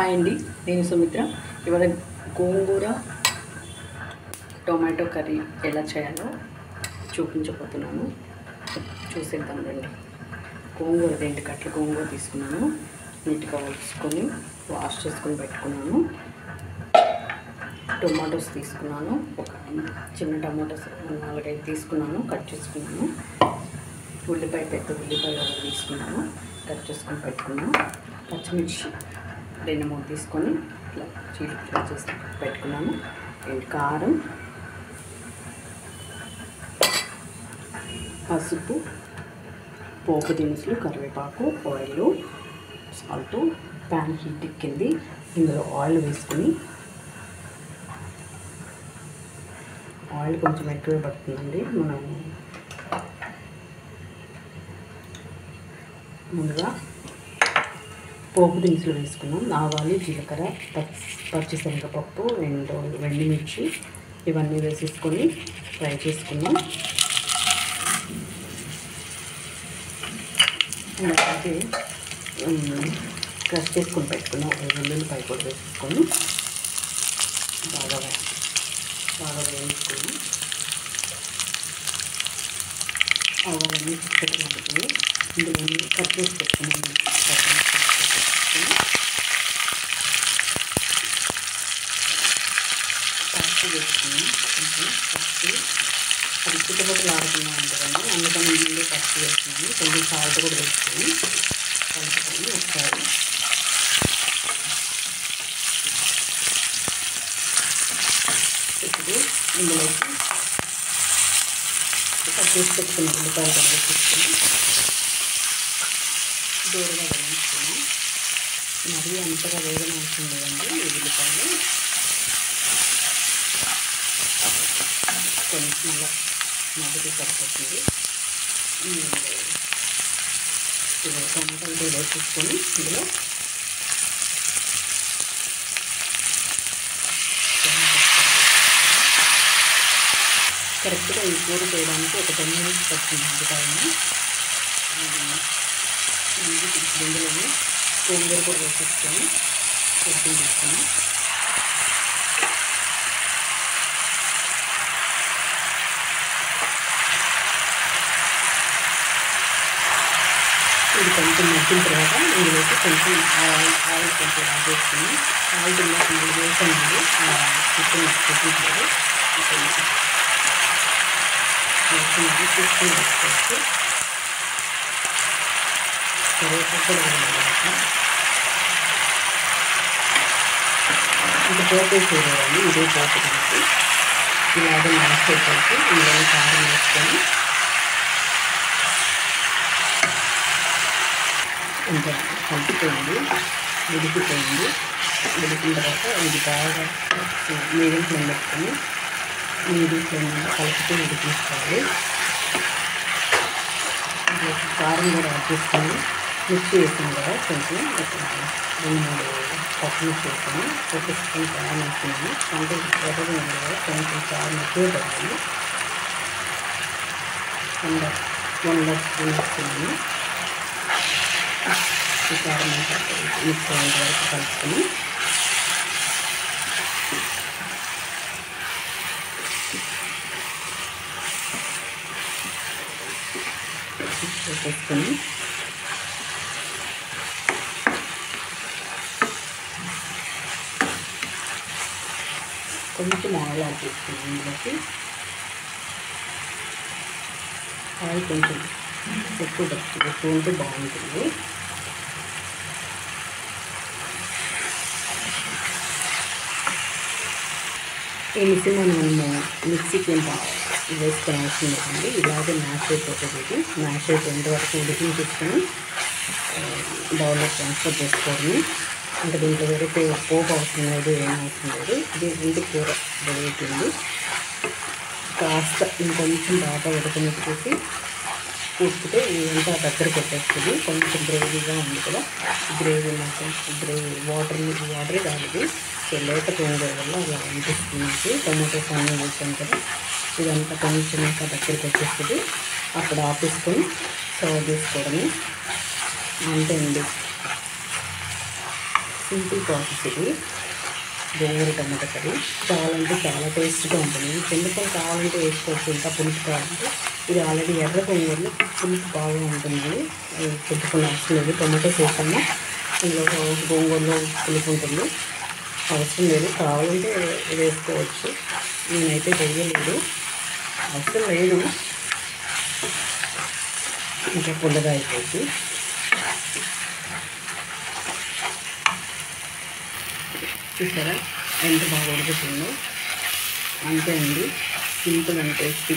Hi అండి, నేను సుమిత్ర. ఇవాళ గోంగూర టొమాటో కర్రీ ఎలా చేయాలో చూపించబోతున్నాను. చూసేద్దాం రండి. గోంగూర 2 కట్టలు గోంగూర తీసుకున్నాను. నీట్గా వేసుకొని వాష్ చేసుకొని పెట్టుకున్నాను. టొమాటోస్ తీసుకున్నాను. ఒక చిన్న టమాటోస్ 4-5 తీసుకున్నాను, కట్ చేసుకున్నాను. పెద్ద ఉల్లిపాయ తీసుకున్నాను, కట్ చేసుకొని పెట్టుకున్నాను. పచ్చిమిర్చి 2-3 తీసుకొని ఇట్లా చీలికలు చేసి పెట్టుకున్నాను. కారం, పసుపు, పోపు దినుసులు, కరివేపాకు, ఆయిల్, సాల్ట్. ప్యాన్ హీట్ ఎక్కింది. ఇందులో ఆయిల్ వేసుకొని, ఆయిల్ కొంచెం ఎక్కువ పడుతుందండి. మనం ముందుగా పోపు దినుసులు వేసుకున్నాం. ఆవాలు, జీలకర్ర, పచ్చిశనగపప్పు, 2 ఎండుమిర్చి ఇవన్నీ వేసేసుకొని ఫ్రై చేసుకున్నాం. అలాగే క్రష్ చేసుకొని పెట్టుకున్నాం. వెల్లుల్లిపాయ కూడా వేసుకొని బాగా వేయించుకొని ఆవాలన్నీ చిక్కటి ఇందులో కట్ చేసి పెట్టుకున్నాం. పసుపు వేసుకుని కొంచెం పసుపు అది చుట్టుపక్కల ఆడుకున్నా ఉంటుందండి. అందుకని ముందే పసుపు వేసుకున్నాను. కొంచెం సాల్ట్ కూడా వేసుకొని కలుపుకొని ఒకసారి ఇప్పుడు ఇందులోకి కట్ చేసి పెట్టుకున్న ఉల్లిపాయలు కూడా వేసుకొని దూరంగా వేయించుకుని, మరీ అంతగా వేగన అవసరం లేదండి. ఈ ఉల్లిపాయలు కొంచెం అలా మధ్యలో సరిపోతుంది. టమాటాలు వేసేసుకొని ఇందులో కరెక్ట్గా ఈ కూర చేయడానికి ఒక 10 మినిట్స్ పడుతుంది. ఉల్లిపాయని ఇందులోనే గోంగూర కూడా వేసేసుకొని ఉడికి తీసుకొని ఇది కొంచెం మగ్గిన తర్వాత ఇందులోకి కొంచెం ఆయిల్ కొంచెం యాడ్ చేసుకుని, ఆయిల్ తిన్నాక మళ్ళీ వేసానండి. చికెన్ చూపించలేదు వేసుకున్నాను. తీసుకొని వేసుకోవచ్చు. కరివేపాకు కూడా వేయాలన్నమాట. ఇంకా పోపు వేసేదండి. ఇదే పోపు కలిపి ఇలాగే మ్యాష్ అయిపోయి ఇందులో కారం వేసుకొని ఇంకా కలిపిపోయింది. ఉడికిపోయింది. ఉడికిన తర్వాత ఇది బాగా మీడియం ఫ్లేమ్ పెట్టుకొని మీడియం ఫ్లేమ్ కలుపుతూ ఉడికించుకోవాలి. కారం కూడా యాడ్ చేసుకొని మిక్సీ వేసాను కదా, కొంచెం 2-3 పచ్చిమిర్చి వేసాను. ఒక స్పూన్ కారం వేసుకున్నాను. అంటే ఎర్రగా ఉంది కదా, కొంచెం కారం ఎక్కువ పడుతుంది. 1 స్పూన్ వేసుకున్నాను. ఈ కారం అంతా మిక్స్ అయ్యేంత వరకు కలుపుకొని వేసుకొని కొంచెం ఆయిల్ యాడ్ చేసుకున్నాం. ఇందులోకి ఆయిల్ కొంచెం ఎక్కువ ఉంటే బాగుంటుంది. ఈ మిశ్రమాన్ని మనము మిక్సీకి వేసుకొని అవసరం లేదండి. ఇలాగే మ్యాష్ అయిపోతుంది. ఇది మ్యాష్ అయిపోయేంత వరకు ఉడికించుకొని బౌల్లో ట్రాన్స్ఫర్ చేసుకోవడం. అంటే దీంట్లో వేరే పోపు అవసరం లేదు, ఏం అవసరం లేదు. ఇది కూర రెడీ అవుతుంది. కాస్త ఇంకొంచెం బాగా ఉడకనిచ్చేసి ఉడికితే ఇదంతా దగ్గరకు వచ్చేస్తుంది. కొంచెం గ్రేవీగా ఉంది కదా, గ్రేవీ మాత్రం వాటరే కాదు. సో లేక గోంగూర వల్ల అలా అనిపిస్తుంది. టొమాటోస్ అన్నీ వేసాం కదా, ఇదంతా కొంచెం ఇంకా దగ్గరికి వచ్చేస్తుంది. అప్పుడు ఆపేసుకొని సర్వ్ చేసుకోవడమే. అంతే అండి. సింపుల్ ప్రాసెస్ ఇది. గోంగూర టమాటా కర్రీ చాలా అంటే చాలా టేస్ట్గా ఉంటుంది. చింతపండు కావాలంటే వేసుకోవచ్చు, ఇంకా పులుపు కావాలంటే. ఇది ఆల్రెడీ ఎర్ర గోంగూరలో పులుపు బాగా ఉంటుంది, చింతపండు అవసరం లేదు. టొమాటోస్ వేసాము, ఇందులో గోంగూరలో పులుపు ఉంటుంది, అవసరం లేదు. కావాలంటే వేసుకోవచ్చు, నేనైతే వేయలేదు, అవసరం లేదు. ఇంకా పుల్లగా అయిపోతుంది. చూసారా ఎంత బాగా ఉడుకుతుందో? అంతే అండి, simple and tasty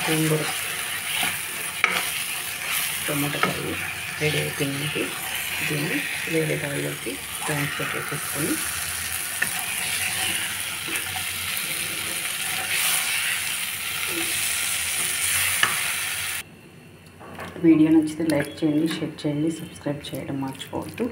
gongura tomato curry ready అయిపోయింది. దీన్ని వేరే బౌల్లోకి ట్రాన్స్ఫర్ చేసేసుకొని వీడియో నచ్చితే లైక్ చేయండి, షేర్ చేయండి, సబ్స్క్రైబ్ చేయడం మర్చిపోవద్దు.